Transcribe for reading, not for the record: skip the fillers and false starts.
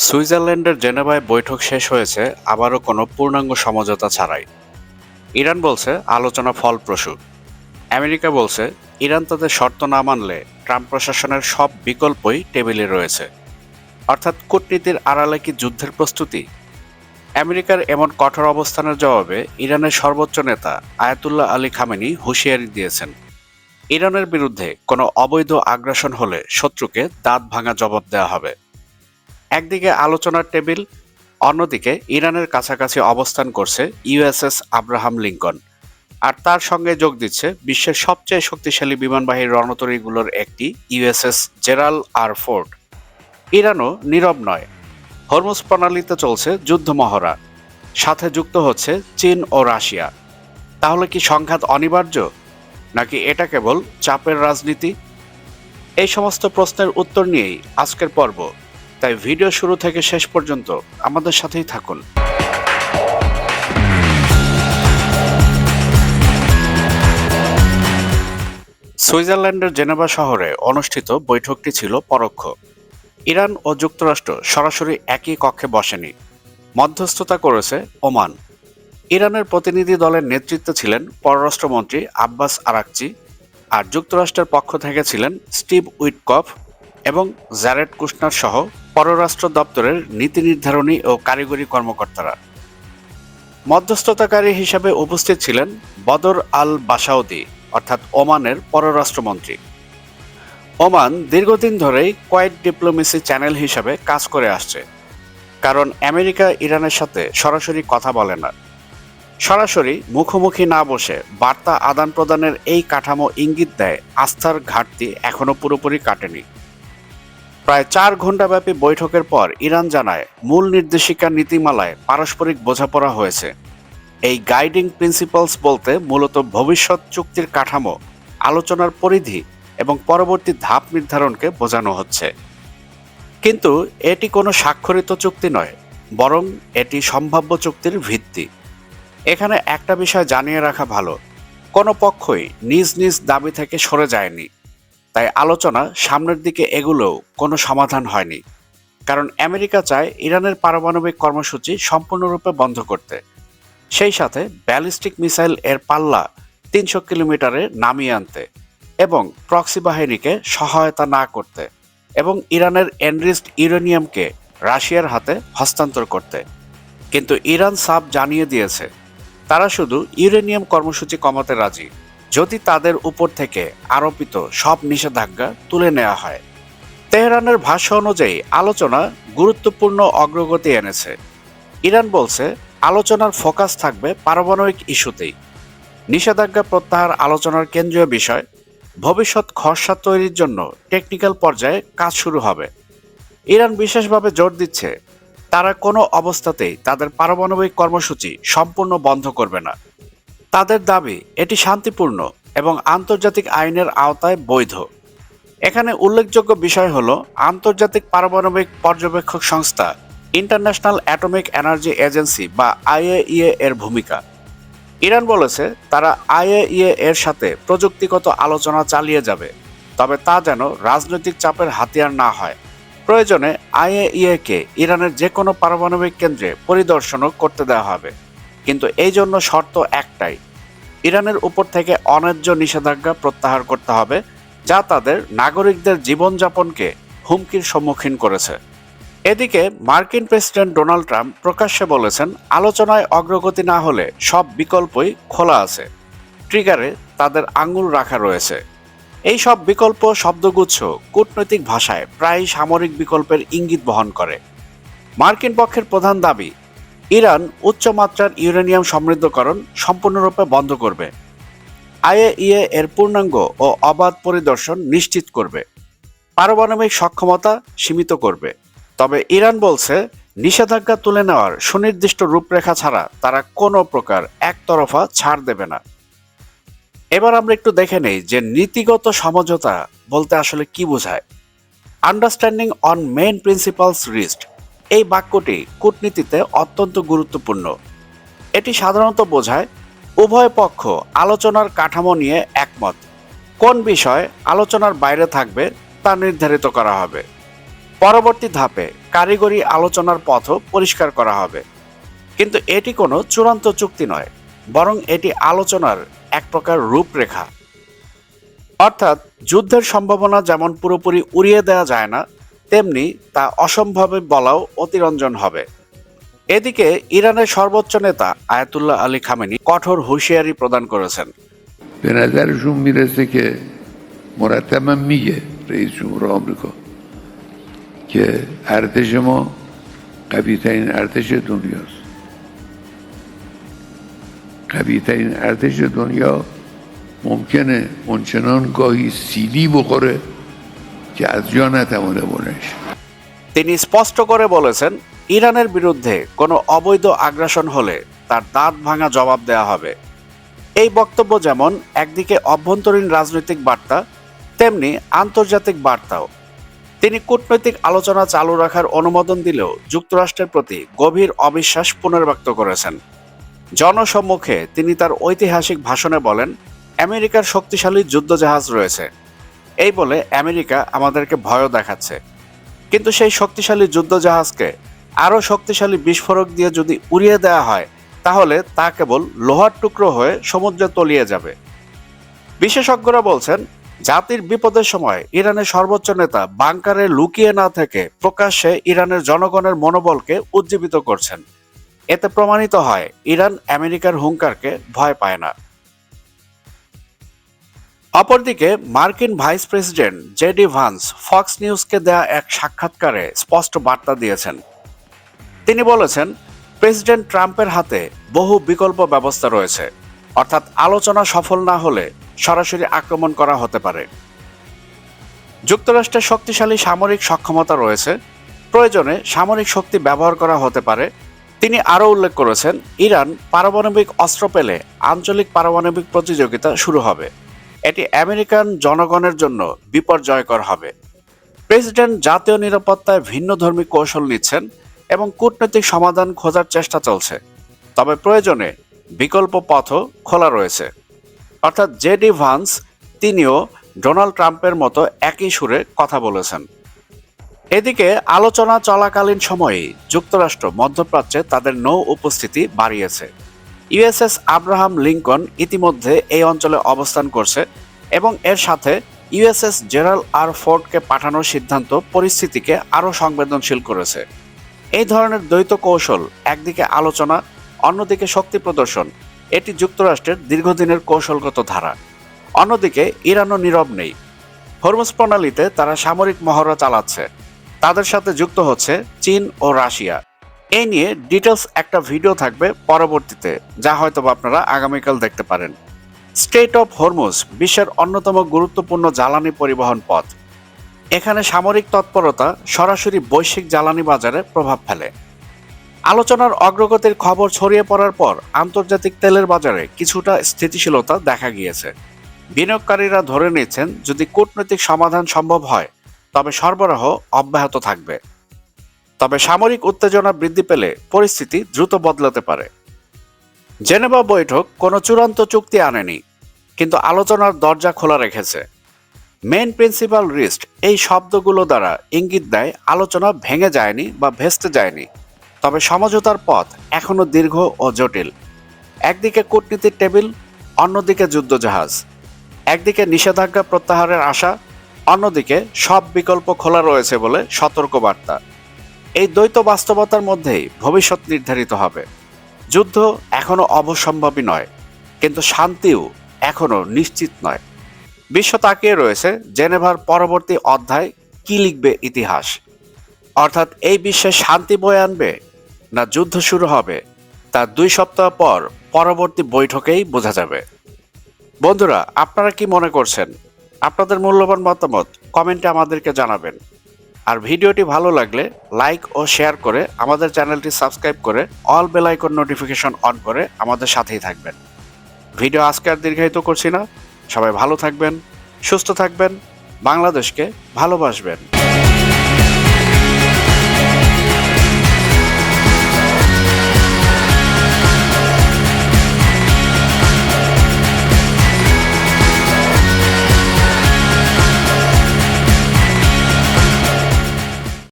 সুইজারল্যান্ডের জেনেভায় বৈঠক শেষ হয়েছে আবারও কোনো পূর্ণাঙ্গ সমঝোতা ছাড়াই। ইরান বলছে আলোচনা ফলপ্রসূ। আমেরিকা বলছে ইরান তাদের শর্ত না মানলে ট্রাম্প প্রশাসনের সব বিকল্পই টেবিলে রয়েছে। অর্থাৎ কূটনীতির আড়ালে কি যুদ্ধের প্রস্তুতি? আমেরিকার এমন কঠোর অবস্থানের জবাবে ইরানের সর্বোচ্চ নেতা আয়াতুল্লাহ আলী খামেনি হুঁশিয়ারি দিয়েছেন, ইরানের বিরুদ্ধে কোনো অবৈধ আগ্রাসন হলে শত্রুকে দাঁত ভাঙা জবাব দেওয়া হবে। একদিকে আলোচনার টেবিল, অন্যদিকে ইরানের কাছাকাছি অবস্থান করছে ইউএসএস আব্রাহাম লিঙ্কন, আর তার সঙ্গে যোগ দিচ্ছে বিশ্বের সবচেয়ে শক্তিশালী বিমানবাহী রণতরীগুলোর একটি ইউএসএস জেরাল আর ফোর্ড। ইরানও নীরব নয়, হরমুজ প্রণালীতে চলছে যুদ্ধমহড়া, সাথে যুক্ত হচ্ছে চীন ও রাশিয়া। তাহলে কি সংঘাত অনিবার্য, নাকি এটা কেবল চাপের রাজনীতি? এই সমস্ত প্রশ্নের উত্তর নিয়েই আজকের পর্ব, তাই ভিডিও শুরু থেকে শেষ পর্যন্ত আমাদের সাথেই থাকুন। সুইজারল্যান্ডের জেনেভা শহরে অনুষ্ঠিত বৈঠকটি ছিল পরোক্ষ। ইরান ও যুক্তরাষ্ট্র সরাসরি একই কক্ষে বসেনি, মধ্যস্থতা করেছে ওমান। ইরানের প্রতিনিধি দলের নেতৃত্বে ছিলেন পররাষ্ট্রমন্ত্রী আব্বাস আরাকচি, আর যুক্তরাষ্ট্রের পক্ষ থেকে ছিলেন স্টিভ উইটকফ এবং জ্যারেড কুশনার সহ পররাষ্ট্র দপ্তরের নীতি নির্ধারণী ও কারিগরি কর্মকর্তারা। মধ্যস্থতাকারী হিসেবে উপস্থিত ছিলেন বদর আল বাসাউদি, অর্থাৎ ওমানের পররাষ্ট্রমন্ত্রী। ওমান দীর্ঘদিন ধরেই কোয়েট ডিপ্লোমেসি চ্যানেল হিসেবে কাজ করে আসছে, কারণ আমেরিকা ইরানের সাথে সরাসরি কথা বলে না। সরাসরি মুখোমুখি না বসে বার্তা আদান প্রদানের এই কাঠামো ইঙ্গিত দেয় আস্থার ঘাটতি এখনও পুরোপুরি কাটেনি। প্রায় 4 ঘণ্টাব্যাপী বৈঠকের পর ইরান জানায় মূল নির্দেশিকা নীতিমালায় পারস্পরিক বোঝাপড়া হয়েছে। এই গাইডিং প্রিন্সিপালস বলতে মূলত ভবিষ্যৎ চুক্তির কাঠামো, আলোচনার পরিধি এবং পরবর্তী ধাপ নির্ধারণকে বোঝানো হচ্ছে। কিন্তু এটি কোনো স্বাক্ষরিত চুক্তি নয়, বরং এটি সম্ভাব্য চুক্তির ভিত্তি। এখানে একটা বিষয় জানিয়ে রাখা ভালো, কোনো পক্ষই নিজ নিজ দাবি থেকে সরে যায়নি। তাই আলোচনা সামনের দিকে এগুলোও কোনো সমাধান হয়নি, কারণ আমেরিকা চায় ইরানের পারমাণবিক কর্মসূচি সম্পূর্ণরূপে বন্ধ করতে, সেই সাথে ব্যালিস্টিক মিসাইল এর পাল্লা 300 কিলোমিটারে নামিয়ে আনতে এবং প্রক্সি বাহিনীকে সহায়তা না করতে, এবং ইরানের এনরিচড ইউরেনিয়ামকে রাশিয়ার হাতে হস্তান্তর করতে। কিন্তু ইরান সাফ জানিয়ে দিয়েছে তারা শুধু ইউরেনিয়াম কর্মসূচি কমাতে রাজি, যদি তাদের উপর থেকে আরোপিত সব নিষেধাজ্ঞা তুলে নেওয়া হয়। তেহরানের ভাষ্য অনুযায়ী আলোচনা গুরুত্বপূর্ণ অগ্রগতি এনেছে। ইরান বলছে আলোচনার ফোকাস থাকবে পারমাণবিক ইস্যুতেই। নিষেধাজ্ঞা প্রত্যাহার আলোচনার কেন্দ্রীয় বিষয়। ভবিষ্যৎ খসড়া তৈরির জন্য টেকনিক্যাল পর্যায়ে কাজ শুরু হবে। ইরান বিশেষভাবে জোর দিচ্ছে তারা কোনো অবস্থাতেই তাদের পারমাণবিক কর্মসূচি সম্পূর্ণ বন্ধ করবে না। তাদের দাবি এটি শান্তিপূর্ণ এবং আন্তর্জাতিক আইনের আওতায় বৈধ। এখানে উল্লেখযোগ্য বিষয় হল আন্তর্জাতিক পারমাণবিক পর্যবেক্ষক সংস্থা ইন্টারন্যাশনাল অ্যাটমিক এনার্জি এজেন্সি বা আইএইএ এর ভূমিকা। ইরান বলেছে তারা আইএইএ এর সাথে প্রযুক্তিগত আলোচনা চালিয়ে যাবে, তবে তা যেন রাজনৈতিক চাপের হাতিয়ার না হয়। প্রয়োজনে আইএইএ কে ইরানের যে কোনো পারমাণবিক কেন্দ্রে পরিদর্শনও করতে দেওয়া হবে, কিন্তু এই জন্য শর্ত একটাই, ইরানের উপর থেকে অন্যায্য নিষেধাজ্ঞা প্রত্যাহার করতে হবে, যা তাদের নাগরিকদের জীবনযাপনকে হুমকির সম্মুখীন করেছে। এদিকে মার্কিন প্রেসিডেন্ট ডোনাল্ড ট্রাম্প প্রকাশ্যে বলেছেন আলোচনায় অগ্রগতি না হলে সব বিকল্পই খোলা আছে, ট্রিগারে তাদের আঙুল রাখা রয়েছে। এই সব বিকল্প শব্দগুচ্ছ কূটনৈতিক ভাষায় প্রায়ই সামরিক বিকল্পের ইঙ্গিত বহন করে। মার্কিন পক্ষের প্রধান দাবি ইরান উচ্চমাত্রার ইউরেনিয়াম সমৃদ্ধকরণ সম্পূর্ণরূপে বন্ধ করবে, আইএইএ এর পূর্ণাঙ্গ ও অবাধ পরিদর্শন নিশ্চিত করবে, পারমাণবিক সক্ষমতা সীমিত করবে। তবে ইরান বলছে নিষেধাজ্ঞা তুলে নেওয়ার সুনির্দিষ্ট রূপরেখা ছাড়া তারা কোনো প্রকার একতরফা ছাড় দেবে না। এবার আমরা একটু দেখে নেই যে নীতিগত সমঝোতা বলতে আসলে কি বোঝায়। Understanding on main principles reached, এই বাক্যটি কূটনীতিতে অত্যন্ত গুরুত্বপূর্ণ। এটি সাধারণত বোঝায় উভয় পক্ষ আলোচনার কাঠামো নিয়ে একমত, কোন বিষয় আলোচনার বাইরে থাকবে তা নির্ধারিত করা হবে। পরবর্তী ধাপে কারিগরি আলোচনার পথও পরিষ্কার করা হবে। কিন্তু এটি কোনো চূড়ান্ত চুক্তি নয়, বরং এটি আলোচনার এক প্রকার রূপরেখা। অর্থাৎ যুদ্ধের সম্ভাবনা যেমন পুরোপুরি উড়িয়ে দেওয়া যায় না, তেমনি তা অসম্ভবে বলাও অতিরঞ্জন হবে। এদিকে ইরানের সর্বোচ্চ নেতা আয়াতুল্লাহ আলী খামেনি কঠোর হুঁশিয়ারি প্রদান করেছেন। به نظرشون میرسه که مرتبا میگه رئیس جمهور آمریکا که ارتش ما قوی ترین ارتش دنیاست. قوی ترین ارتش دنیا ممکنه اونچنان گاهی سیلی بخوره که از جا نتوانه بلند شه. তিনি স্পষ্ট করে বলেছেন, ইরানের বিরুদ্ধে কোনো অবৈধ আগ্রাসন হলে তার দাঁত ভাঙা জবাব দেওয়া হবে। এই বক্তব্য যেমন একদিকে অভ্যন্তরীণ রাজনৈতিক বার্তা, তেমনি আন্তর্জাতিক বার্তাও। তিনি কূটনৈতিক আলোচনা চালু রাখার অনুমোদন দিলেও যুক্তরাষ্ট্রের প্রতি গভীর অবিশ্বাস পুনর্ব্যক্ত করেছেন। জনসম্মুখে তিনি তার ঐতিহাসিক ভাষণে বলেন, আমেরিকার শক্তিশালী যুদ্ধজাহাজ রয়েছে, এই বলে আমেরিকা আমাদেরকে ভয়ও দেখাচ্ছে। কিন্তু সেই শক্তিশালী যুদ্ধজাহাজকে আরও শক্তিশালী বিস্ফোরক দিয়ে যদি উড়িয়ে দেওয়া হয়, তাহলে তা কেবল লোহার টুকরো হয়ে সমুদ্রে তলিয়ে যাবে। বিশেষজ্ঞরা বলছেন, জাতির বিপদের সময় ইরানের সর্বোচ্চ নেতা বাংকারে লুকিয়ে না থেকে প্রকাশ্যে ইরানের জনগণের মনোবলকে উজ্জীবিত করছেন। এতে প্রমাণিত হয় ইরান আমেরিকার হুঙ্কারকে ভয় পায় না। অপরদিকে মার্কিন vice president JD Vance Fox নিউজকে দেয়া এক সাক্ষাৎকারে স্পষ্ট বার্তা দিয়েছেন। তিনি বলেছেন, প্রেসিডেন্ট ট্রাম্পের হাতে বহু বিকল্প ব্যবস্থা রয়েছে, অর্থাৎ আলোচনা সফল না হলে সরাসরি আক্রমণ করা হতে পারে। যুক্তরাষ্ট্রের শক্তিশালী সামরিক সক্ষমতা রয়েছে, প্রয়োজনে সামরিক শক্তি ব্যবহার করা হতে পারে। তিনি আরও উল্লেখ করেছেন, ইরান পারমাণবিক অস্ত্র পেলে আঞ্চলিক পারমাণবিক প্রতিযোগিতা শুরু হবে। এটি আমেরিকান জনগণের জন্য বিপর্যয়কর হবে। প্রেসিডেন্ট জাতীয় নিরাপত্তায় ভিন্নধর্মী কৌশল নিচ্ছেন এবং কূটনৈতিক সমাধান খোঁজার চেষ্টা চলছে, তবে প্রয়োজনে বিকল্প পথও খোলা রয়েছে। অর্থাৎ জেডি ভান্স তিনিও ডোনাল্ড ট্রাম্পের মতো একই সুরে কথা বলেছেন। এদিকে আলোচনা চলাকালীন সময়েই যুক্তরাষ্ট্র মধ্যপ্রাচ্যে তাদের নৌ উপস্থিতি বাড়িয়েছে। ইউএসএস আব্রাহাম লিঙ্কন ইতিমধ্যে এই অঞ্চলে অবস্থান করছে এবং এর সাথে ইউএসএস জেরাল্ড আর ফোর্ডকে পাঠানোর সিদ্ধান্ত পরিস্থিতিকে আরও সংবেদনশীল করেছে। এই ধরনের দ্বৈত কৌশল, একদিকে আলোচনা, অন্যদিকে শক্তি প্রদর্শন, এটি যুক্তরাষ্ট্রের দীর্ঘদিনের কৌশলগত ধারা। অন্যদিকে ইরানও নীরব নেই। হরমুজ প্রণালীতে তারা সামরিক মহড়া চালাচ্ছে। তাদের সাথে যুক্ত হচ্ছে চীন ও রাশিয়া। এই নিয়ে ডিটেলস একটা ভিডিও থাকবে পরবর্তীতে, যা হয়তো আপনারা আগামীকাল দেখতে পারেন। স্ট্রেইট অফ হরমুজ বিশ্বের অন্যতম গুরুত্বপূর্ণ জ্বালানি পরিবহন পথ। এখানে সামরিক তৎপরতা সরাসরি বৈশ্বিক জ্বালানি বাজারে প্রভাব ফেলে। আলোচনার অগ্রগতির খবর ছড়িয়ে পড়ার পর আন্তর্জাতিক তেলের বাজারে কিছুটা স্থিতিশীলতা দেখা গিয়েছে। বিনিয়োগকারীরা ধরে নিচ্ছেন, যদি কূটনৈতিক সমাধান সম্ভব হয় তবে সরবরাহ অব্যাহত থাকবে। তবে সামরিক উত্তেজনা বৃদ্ধি পেলে পরিস্থিতি দ্রুত বদলাতে পারে। জেনেভা বৈঠক কোনো চূড়ান্ত চুক্তি আনেনি, কিন্তু আলোচনার দরজা খোলা রেখেছে। মেইন প্রিন্সিপাল রিস্ক এই শব্দগুলো দ্বারা ইঙ্গিত দেয় আলোচনা ভেঙে যায়নি বা ভেস্তে যায়নি, তবে সমঝোতার পথ এখনও দীর্ঘ ও জটিল। একদিকে কূটনীতির টেবিল, অন্যদিকে যুদ্ধজাহাজ। একদিকে নিষেধাজ্ঞা প্রত্যাহারের আশা, অন্যদিকে সব বিকল্প খোলা রয়েছে বলে সতর্কবার্তা। এই দ্বৈত বাস্তবতার মধ্যেই ভবিষ্যৎ নির্ধারিত হবে। যুদ্ধ এখনও অবসম্ভাবী নয়, কিন্তু শান্তিও এখনও নিশ্চিত নয়। বিশ্ব তাকিয়ে রয়েছে জেনেভার পরবর্তী অধ্যায় কি লিখবে ইতিহাস। অর্থাৎ এই বিশ্বে শান্তি বয়ে আনবে না যুদ্ধ শুরু হবে, তা 2 সপ্তাহ পর পরবর্তী বৈঠকেই বোঝা যাবে। বন্ধুরা, আপনারা কি মনে করছেন? আপনাদের মূল্যবান মতামত কমেন্টে আমাদেরকে জানাবেন। আর ভিডিওটি ভালো লাগলে লাইক ও শেয়ার করে আমাদের চ্যানেলটি সাবস্ক্রাইব করে all bell icon notification on করে আমাদের সাথেই থাকবেন। ভিডিও আজকে আর দীর্ঘায়িত করছি না। সবাই ভালো থাকবেন, সুস্থ থাকবেন, বাংলাদেশকে ভালোবাসবেন।